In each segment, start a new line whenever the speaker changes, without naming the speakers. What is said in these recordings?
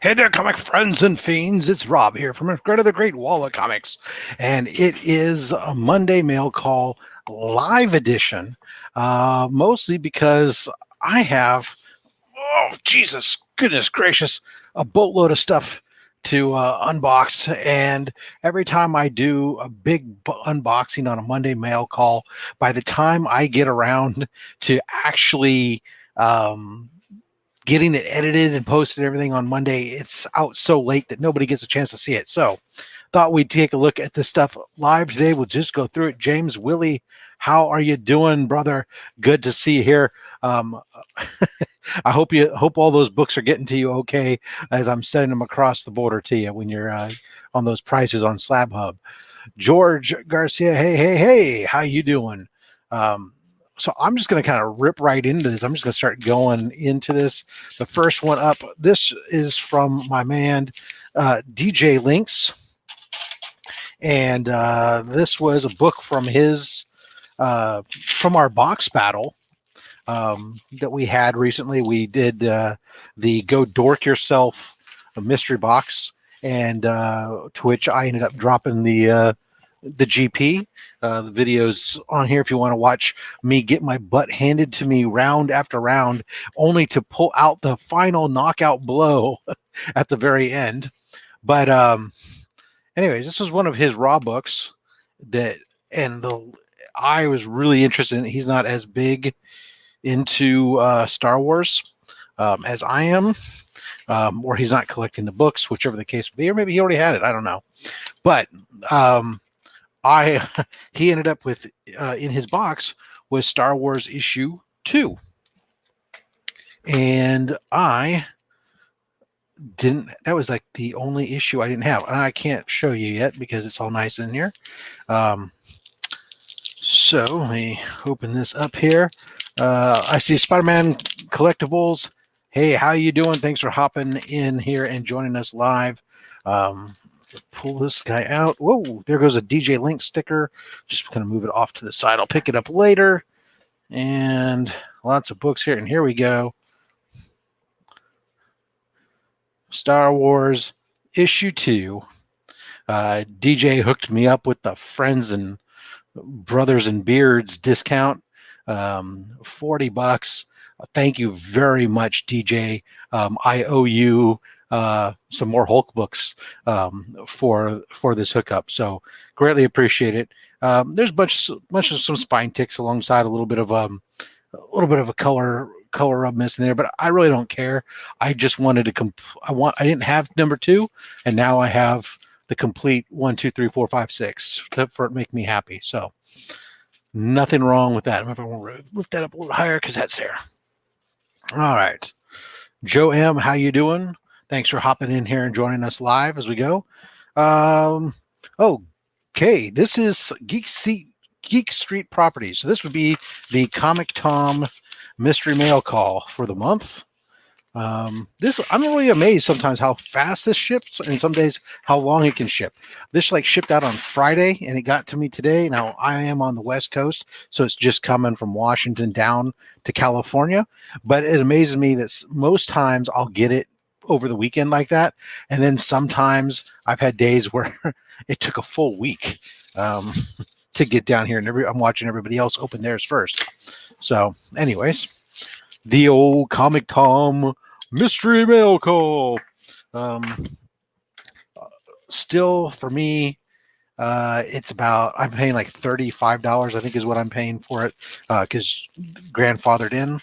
Hey there, comic friends and fiends. It's Rob here from the Great Wall of Comics. And it is a Monday Mail Call live edition, mostly because I have, oh, Jesus, goodness gracious, a boatload of stuff to unbox. And every time I do a big unboxing on a Monday Mail Call, by the time I get around to actually getting it edited and posted and everything on Monday, it's out so late that nobody gets a chance to see it. So thought we'd take a look at this stuff live today. We'll just go through it. James Willie, how are you doing, brother? Good to see you here. I hope all those books are getting to you okay as I'm sending them across the border to you when you're on those prices on SlabHub. George Garcia, hey, how you doing? So I'm just going to kind of rip right into this. I'm just going to start going into this. The first one up, this is from my man, DJ Links. And this was a book from his, from our box battle that we had recently. We did the Go Dork Yourself mystery box, and to which I ended up dropping the GP. The videos on here if you want to watch me get my butt handed to me round after round, only to pull out the final knockout blow at the very end. But anyways, this was one of his raw books that, and I was really interested in. He's not as big into Star Wars as I am, or he's not collecting the books, whichever the case would be, or maybe he already had it. I don't know. But he ended up with in his box was Star Wars issue 2, and I didn't. That was like the only issue I didn't have, and I can't show you yet because it's all nice in here. So let me open this up here. I see Spider-Man Collectibles. Hey, how you doing? Thanks for hopping in here and joining us live. Pull this guy out. Whoa, there goes a DJ Link sticker. Just gonna move it off to the side. I'll pick it up later. And lots of books here. And here we go. Star Wars issue 2. DJ hooked me up with the Friends and Brothers and Beards discount. $40. Thank you very much, DJ. I owe you some more Hulk books for this hookup, so greatly appreciate it. There's a bunch of some spine ticks alongside a little bit of a color rub missing there, but I really don't care. I just wanted to I didn't have number 2, and now I have the complete 1, 2, 3, 4, 5, 6 for it make me happy. So nothing wrong with that. If I want to lift that up a little higher because that's there. All right, Joe M, how you doing? Thanks for hopping in here and joining us live as we go. Okay, this is Geek Street Properties. So this would be the Comic Tom mystery mail call for the month. I'm really amazed sometimes how fast this ships, and some days how long it can ship. This shipped out on Friday, and it got to me today. Now I am on the West Coast, so it's just coming from Washington down to California. But it amazes me that most times I'll get it over the weekend like that, and then sometimes I've had days where it took a full week to get down here, and I'm watching everybody else open theirs first. So anyways, the old Comic Tom mystery mail call. Still for me, it's about, I'm paying like $35, I think is what I'm paying for it, because grandfathered in.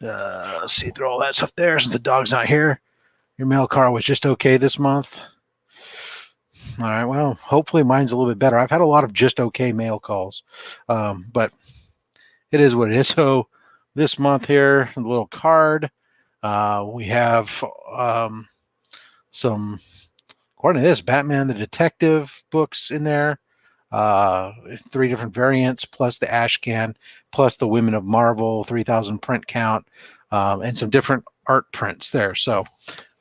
Let's see, throw all that stuff there since the dog's not here. Your mail car was just okay this month. All right, well, hopefully mine's a little bit better. I've had a lot of just okay mail calls, but it is what it is. So this month here, a little card. We have some, according to this, Batman the Detective books in there. 3 different variants, plus the ash can, plus the Women of Marvel 3,000 print count, and some different art prints there. So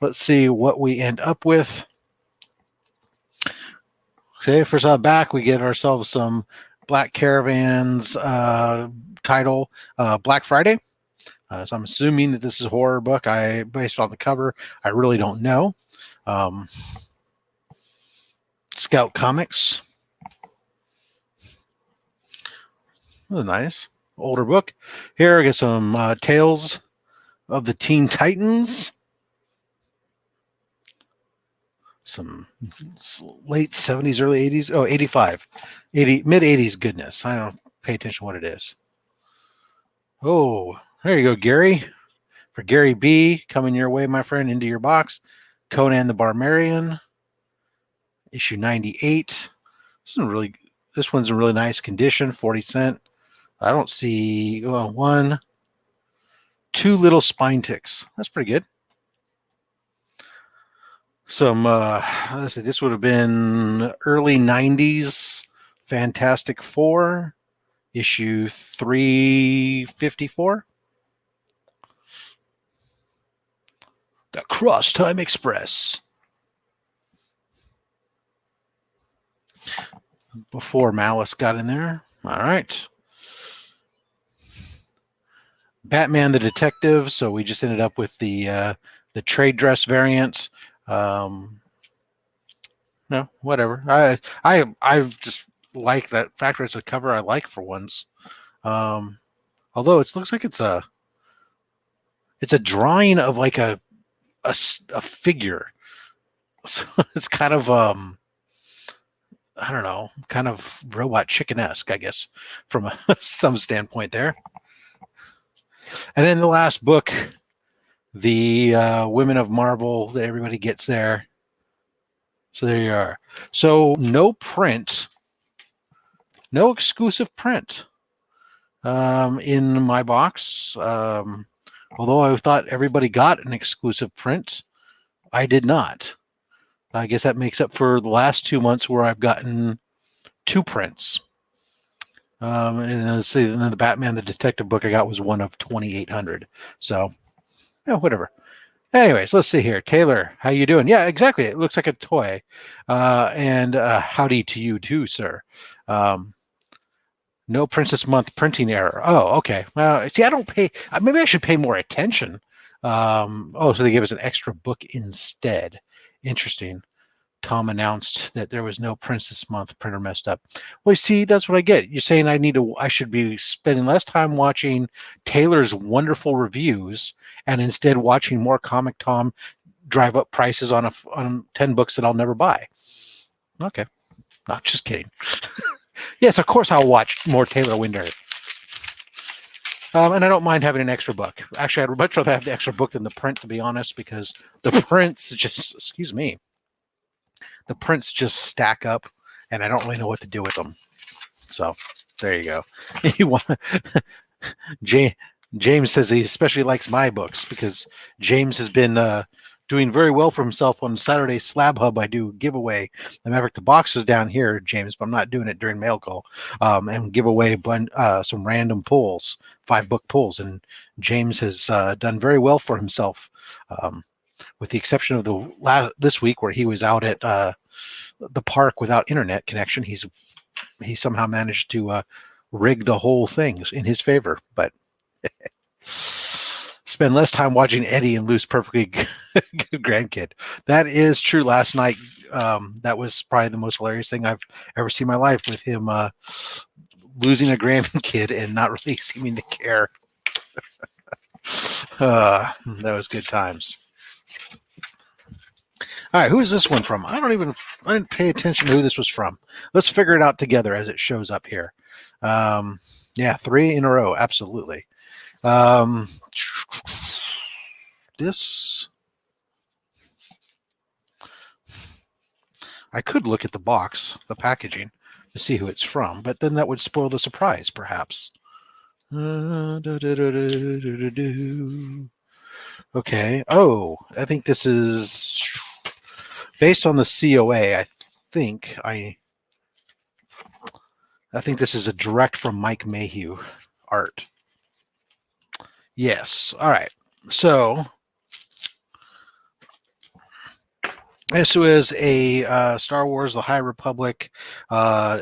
let's see what we end up with. Okay, first off, back we get ourselves some Black Caravan's title, Black Friday. So I'm assuming that this is a horror book. Based on the cover, I really don't know. Scout Comics. Oh, nice. Older book. Here I get some Tales of the Teen Titans. Some late 70s, early 80s. Oh, 85. Mid 80s goodness. I don't pay attention to what it is. Oh, there you go, Gary. For Gary B, coming your way, my friend, into your box. Conan the Barbarian, issue 98. This one's in really nice condition, 40¢. I don't see two little spine ticks. That's pretty good. Some let's see, this would have been early 90s Fantastic Four, issue 354. The Cross Time Express. Before Malice got in there. All right. Batman the Detective. So we just ended up with the trade dress variant. No, whatever. I just like that factor. It's a cover I like for once. Although it looks like it's a drawing of like a figure. So it's kind of I don't know, kind of Robot Chicken-esque, I guess, from some standpoint there. And in the last book, the Women of Marvel that everybody gets there. So there you are. So no print, no exclusive print in my box. Although I thought everybody got an exclusive print, I did not. I guess that makes up for the last 2 months where I've gotten 2 prints. And let's see, and then the Batman the Detective book I got was one of 2,800. So, whatever. Anyways, let's see here. Taylor, how you doing? Yeah, exactly. It looks like a toy. And howdy to you too, sir. No Princess Month printing error. Oh, okay. Well, see, I don't pay. Maybe I should pay more attention. So they gave us an extra book instead. Interesting. Tom announced that there was no Princess Month, printer messed up. Well, you see, that's what I get. You're saying I should be spending less time watching Taylor's wonderful reviews and instead watching more Comic Tom drive up prices on 10 books that I'll never buy. Okay. No, just kidding. Yes, of course I'll watch more Taylor Winder. And I don't mind having an extra book. Actually, I'd much rather have the extra book than the print, to be honest, because the prints just, excuse me, the prints just stack up, and I don't really know what to do with them. So there you go. James says he especially likes my books because James has been doing very well for himself on Saturday SlabHub. I do giveaway. The Maverick, the box is down here, James, but I'm not doing it during mail call. And give away some random pulls, 5-book pulls, and James has done very well for himself. With the exception of this week where he was out at the park without internet connection, he somehow managed to rig the whole thing in his favor. But spend less time watching Eddie and lose perfectly good grandkid. That is true. Last night, that was probably the most hilarious thing I've ever seen in my life, with him losing a grandkid and not really seeming to care. That was good times. All right, who is this one from? I didn't pay attention to who this was from. Let's figure it out together as it shows up here. Yeah, 3 in a row, absolutely. This, I could look at the box, the packaging, to see who it's from, but then that would spoil the surprise, perhaps. Okay. Oh, I think this is based on the COA. I think this is a direct from Mike Mayhew art. Yes. All right. So this was a Star Wars: The High Republic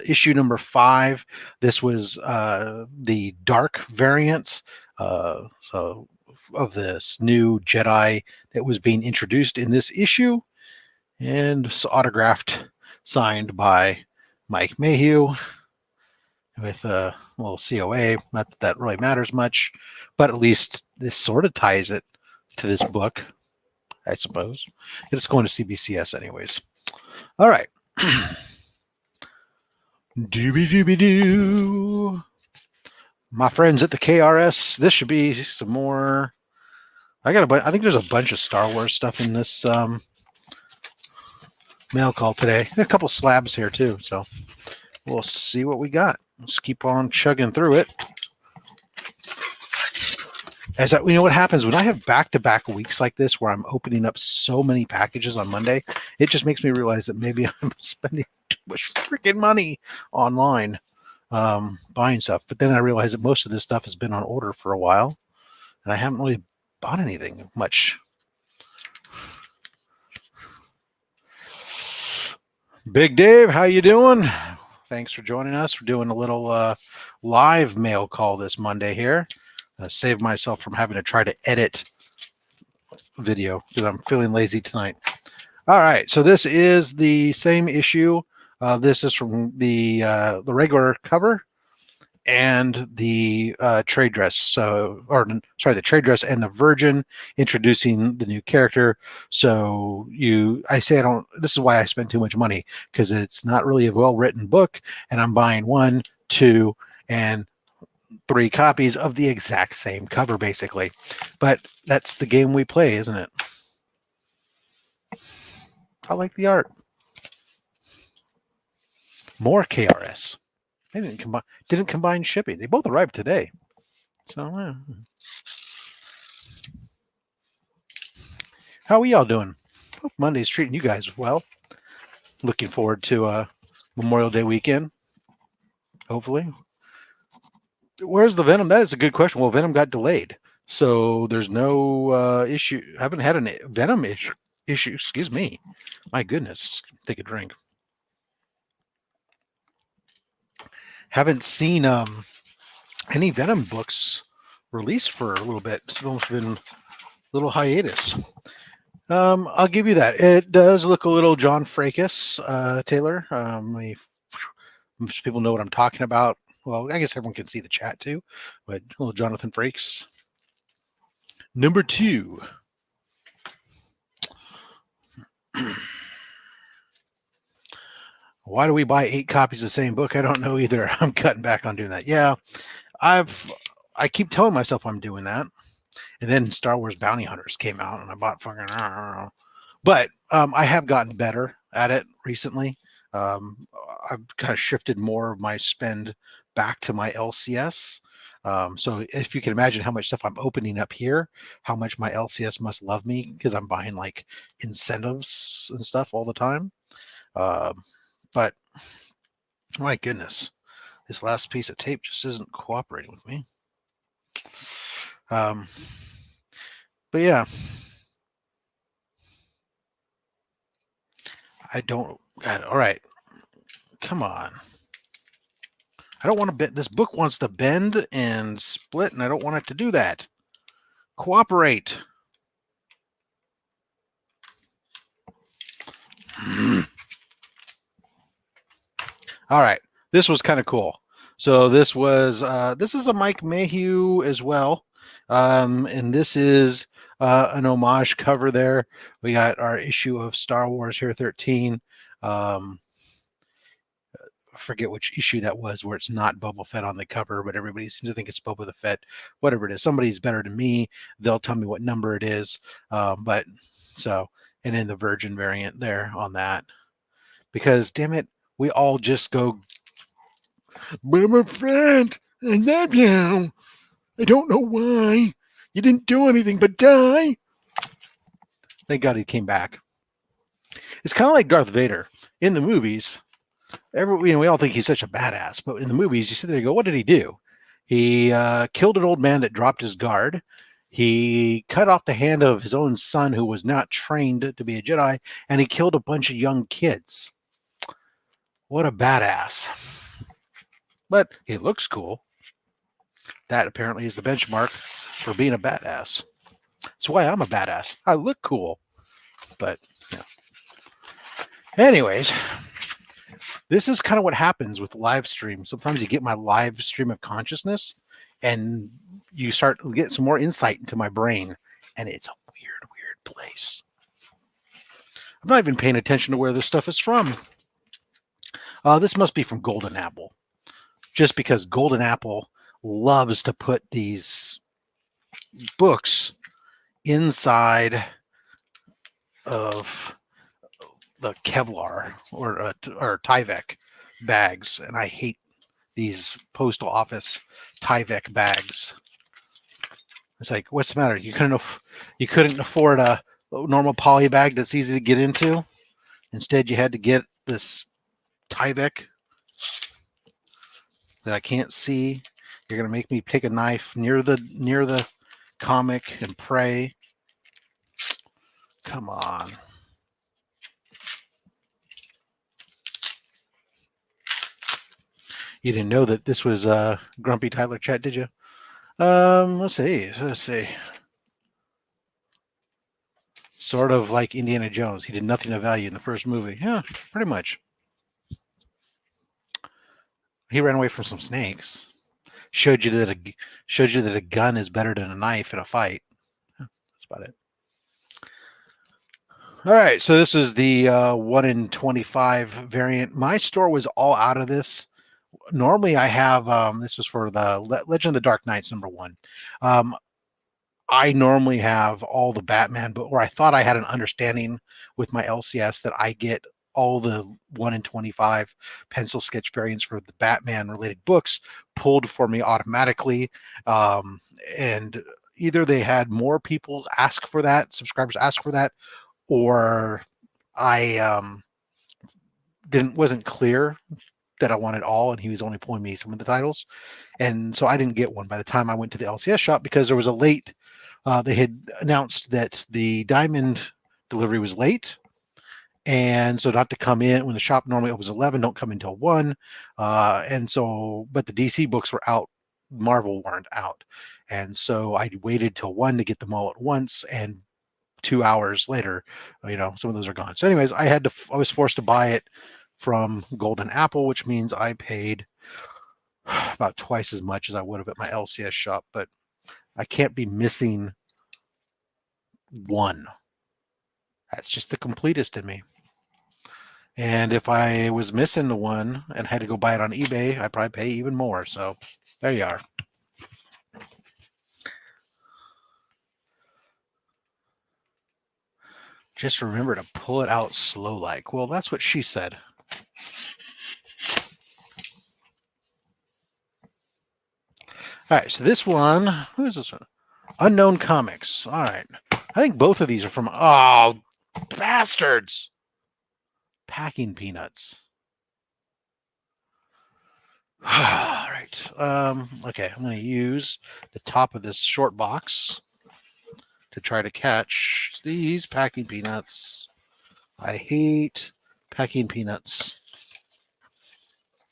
issue number 5. This was the dark variant. So of this new Jedi that was being introduced in this issue, and it's autographed, signed by Mike Mayhew with a little COA. Not that really matters much, but at least this sort of ties it to this book, I suppose. It's going to CBCS anyways. All right. Dooby-dooby-doo. My friends at the KRS, this should be some more. I think there's a bunch of Star Wars stuff in this mail call today. And a couple slabs here too, so we'll see what we got. Let's keep on chugging through it. You know what happens when I have back-to-back weeks like this where I'm opening up so many packages on Monday, it just makes me realize that maybe I'm spending too much freaking money online buying stuff. But then I realize that most of this stuff has been on order for a while, and I haven't really bought anything much. Big Dave, how you doing? Thanks for joining us. We're doing a little live mail call this Monday here. Save myself from having to try to edit video because I'm feeling lazy tonight. All right, so this is the same issue. This is from the regular cover and the trade dress. The trade dress and the Virgin introducing the new character. So this is why I spend too much money, because it's not really a well-written book, and I'm buying 1, 2, and 3 copies of the exact same cover, basically. But that's the game we play, isn't it? I like the art. More KRS. They didn't combine shipping. They both arrived today. So, how are y'all doing? Hope Monday's treating you guys well. Looking forward to Memorial Day weekend. Hopefully. Where's the Venom? That is a good question. Well, Venom got delayed, so there's no issue. I haven't had a Venom issue. Excuse me. My goodness. Take a drink. Haven't seen any Venom books released for a little bit. It's almost been a little hiatus. I'll give you that. It does look a little John Frakes, Taylor. Most people know what I'm talking about. Well, I guess everyone can see the chat too, but a little Jonathan Frakes. Number 2. Why do we buy 8 copies of the same book? I don't know either. I'm cutting back on doing that. Yeah, I keep telling myself I'm doing that. And then Star Wars Bounty Hunters came out, and I bought fucking. But I have gotten better at it recently. I've kind of shifted more of my spend back to my LCS. So if you can imagine how much stuff I'm opening up here, how much my LCS must love me, because I'm buying like incentives and stuff all the time. But my goodness, this last piece of tape just isn't cooperating with me. But yeah, I don't. God, all right, come on. I don't want to bend. This book wants to bend and split, and I don't want it to do that. Cooperate. All right, this was kind of cool. So this is a Mike Mayhew as well, and this is an homage cover. There we got our issue of Star Wars here, 13. I forget which issue that was, where it's not Boba Fett on the cover, but everybody seems to think it's Boba the Fett. Whatever it is, somebody's better than me. They'll tell me what number it is. And then the Virgin variant there on that, because damn it, we all just go, Boba Fett, I love you. I don't know why. You didn't do anything but die. Thank God he came back. It's kind of like Darth Vader in the movies. We all think he's such a badass, but in the movies, you sit there and go, what did he do? He killed an old man that dropped his guard. He cut off the hand of his own son who was not trained to be a Jedi, and he killed a bunch of young kids. What a badass. But it looks cool. That apparently is the benchmark for being a badass. That's why I'm a badass. I look cool. But, yeah. Anyways, this is kind of what happens with live stream. Sometimes you get my live stream of consciousness and you start to get some more insight into my brain. And it's a weird, weird place. I'm not even paying attention to where this stuff is from. This must be from Golden Apple. Just because Golden Apple loves to put these books inside of the Kevlar or Tyvek bags, and I hate these postal office Tyvek bags. It's like, what's the matter? You couldn't afford a normal poly bag that's easy to get into. Instead, you had to get this Tyvek that I can't see. You're gonna make me take a knife near the comic and pray. Come on. You didn't know that this was Grumpy Tyler Chat, did you? Let's see. Sort of like Indiana Jones. He did nothing of value in the first movie. Yeah, pretty much. He ran away from some snakes. Showed you that a gun is better than a knife in a fight. Yeah, that's about it. All right, so this is the 1 in 25 variant. My store was all out of this. Normally I have, this was for the Legend of the Dark Knights #1. I normally have all the Batman, but where I thought I had an understanding with my LCS that I get all the 1 in 25 pencil sketch variants for the Batman related books pulled for me automatically. And either they had more people ask for that, subscribers ask for that, or I wasn't clear that I wanted all, and he was only pulling me some of the titles. And so I didn't get one by the time I went to the LCS shop because there was a late, they had announced that the Diamond delivery was late. And so not to come in when the shop normally opens 11, don't come until 1. And so, but the DC books were out, Marvel weren't out. And so I waited till 1 to get them all at once, and 2 hours later, some of those are gone. So anyways, I was forced to buy it from Golden Apple, which means I paid about twice as much as I would have at my LCS shop, but I can't be missing one. That's just the completist in me. And if I was missing the one and had to go buy it on eBay, I'd probably pay even more. So there you are. Just remember to pull it out slow like. Well, that's what she said. All right, so this one, who is this one? Unknown Comics. All right. I think both of these are from, oh, bastards. Packing Peanuts. All right. Okay, I'm going to use the top of this short box to try to catch these Packing Peanuts. I hate Packing Peanuts.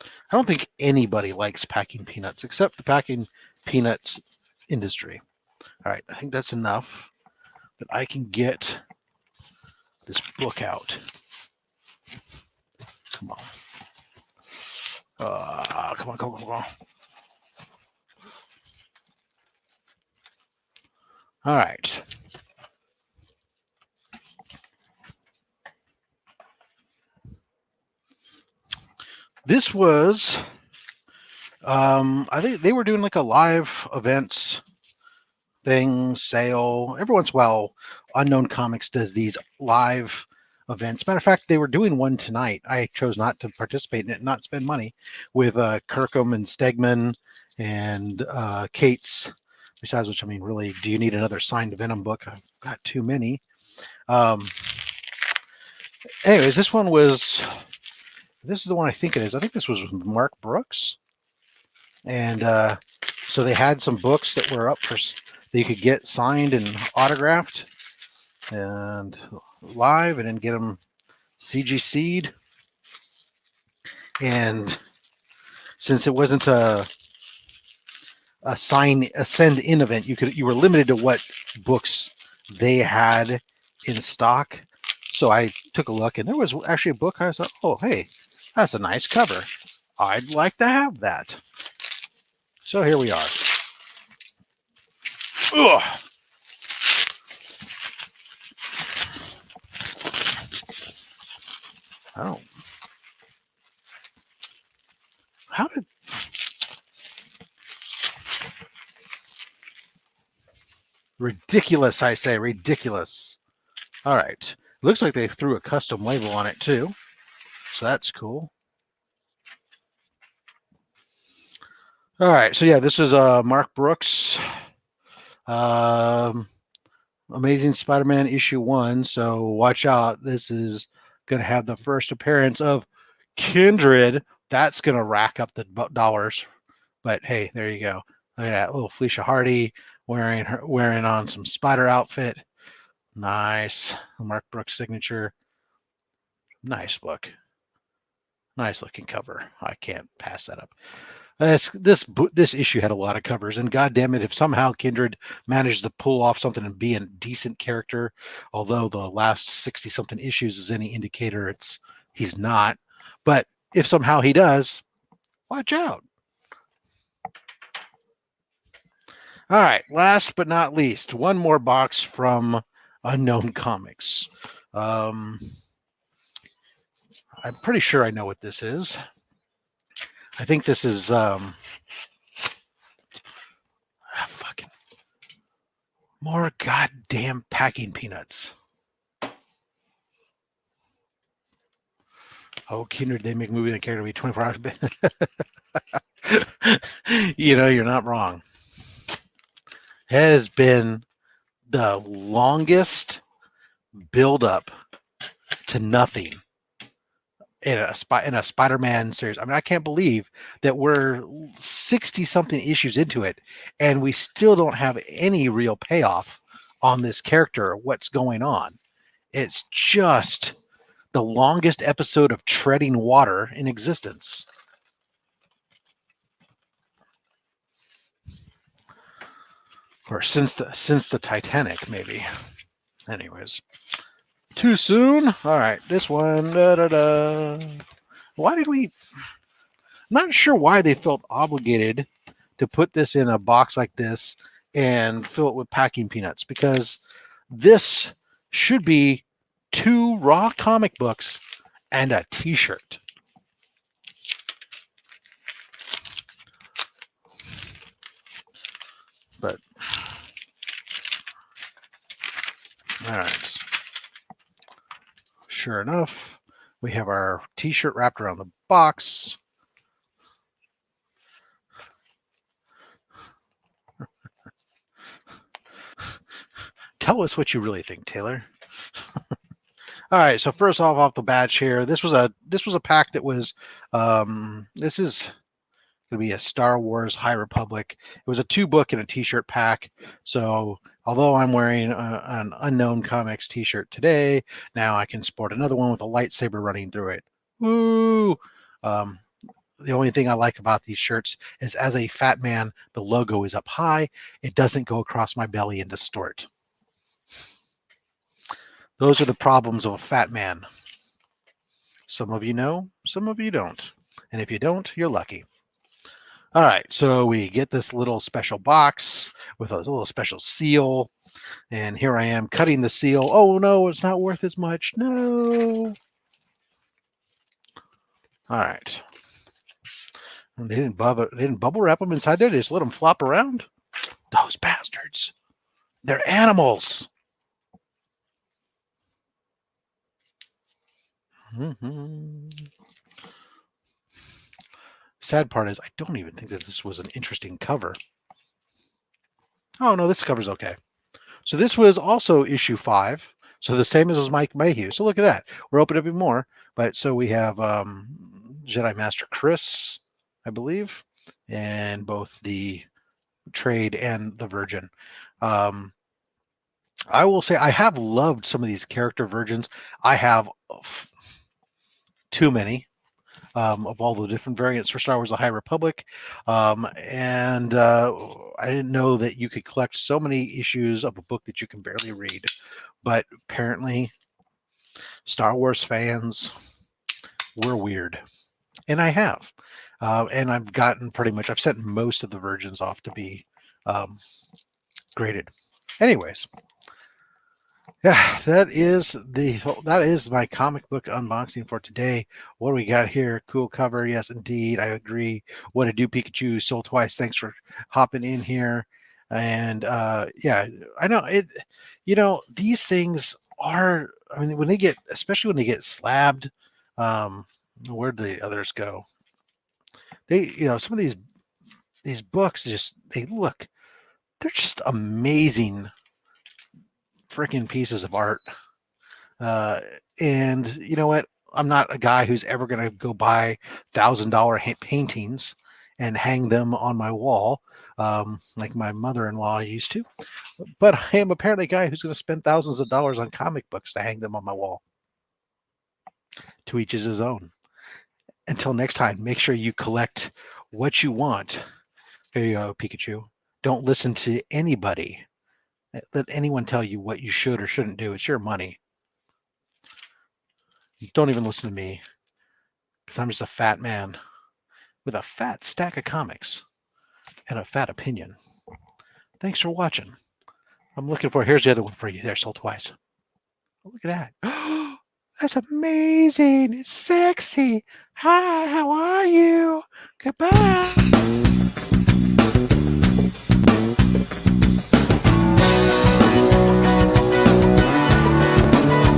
I don't think anybody likes Packing Peanuts except the Packing Peanuts industry. All right, I think that's enough that I can get this book out. Come on. Come on. All right. This was, I think they were doing like a live events thing, sale. Every once in a while, Unknown Comics does these live events. Matter of fact, they were doing one tonight. I chose not to participate in it and not spend money with Kirkham and Stegman and Cates. Besides which, I mean, really, do you need another signed Venom book? I've got too many. Anyways, this is the one I think it is. I think this was with Mark Brooks. And so they had some books that were up for, that you could get signed and autographed and live, and then get them CGC'd. And since it wasn't a send in event, you were limited to what books they had in stock. So I took a look, and there was actually a book. I thought, oh, hey, that's a nice cover. I'd like to have that. So here we are. Ugh. Oh. How did... Ridiculous, I say, ridiculous. All right. Looks like they threw a custom label on it, too. So that's cool. All right. So, yeah, this is Mark Brooks. Amazing Spider-Man issue 1. So watch out. This is going to have the first appearance of Kindred. That's going to rack up the dollars. But hey, there you go. Look at that little Felicia Hardy wearing on some spider outfit. Nice. Mark Brooks signature. Nice book. Nice looking cover. I can't pass that up. This issue had a lot of covers, and God damn it, if somehow Kindred managed to pull off something and be a decent character, although the last 60 something issues is any indicator, he's not. But if somehow he does, watch out. All right, last but not least, one more box from Unknown Comics. I'm pretty sure I know what this is. I think this is fucking more goddamn packing peanuts. Oh, Kindred, they make a movie that character be 24 hours. You know, you're not wrong. Has been the longest build-up to nothing in a Spider-Man series. I mean, I can't believe that we're 60-something issues into it, and we still don't have any real payoff on this character or what's going on. It's just the longest episode of treading water in existence. Or since the Titanic, maybe. Anyways. Too soon? All right, this one. Why did we... Not sure why they felt obligated to put this in a box like this and fill it with packing peanuts, because this should be 2 raw comic books and a t-shirt. But all right, sure enough, we have our t-shirt wrapped around the box. Tell us what you really think, Taylor. All right, so first off the batch here, this was a pack that was this is going to be a Star Wars High Republic. It was a 2-book and a t-shirt pack. So although I'm wearing an Unknown Comics t-shirt today, now I can sport another one with a lightsaber running through it. Woo! The only thing I like about these shirts is, as a fat man, the logo is up high. It doesn't go across my belly and distort. Those are the problems of a fat man. Some of you know, some of you don't. And if you don't, you're lucky. All right, so we get this little special box with a little special seal. And here I am cutting the seal. Oh, no, it's not worth as much. No. All right. And they didn't bubble wrap them inside there. They just let them flop around. Those bastards. They're animals. Mm-hmm. Sad part is I don't even think that this was an interesting cover. Oh, no, this cover's okay. So this was also issue 5. So the same as was Mike Mayhew. So look at that. We're opening up more. But so we have Jedi Master Chris, I believe, and both the Trade and the Virgin. I will say I have loved some of these character virgins. I have too many of all the different variants for Star Wars: The High Republic, and I didn't know that you could collect so many issues of a book that you can barely read. But apparently, Star Wars fans were weird. And I have. And I've gotten I've sent most of the versions off to be graded. Anyways, yeah, that is my comic book unboxing for today. What do we got here? Cool cover. Yes, indeed. I agree. What to do, Pikachu? Sold twice. Thanks for hopping in here. And yeah, I know it. These things are. I mean, especially when they get slabbed. Where do the others go? Some of these books they're just amazing freaking pieces of art. And you know what? I'm not a guy who's ever going to go buy $1,000 paintings and hang them on my wall, like my mother-in-law used to. But I am apparently a guy who's going to spend thousands of dollars on comic books to hang them on my wall. To each is his own. Until next time, make sure you collect what you want. Here you go, Pikachu. Don't listen to anybody. Let anyone tell you what you should or shouldn't do. It's your money. Don't even listen to me, because I'm just a fat man with a fat stack of comics and a fat opinion. Thanks for watching. Here's the other one for you. There, sold twice. Oh, look at that. That's amazing. It's sexy. Hi, how are you? Goodbye.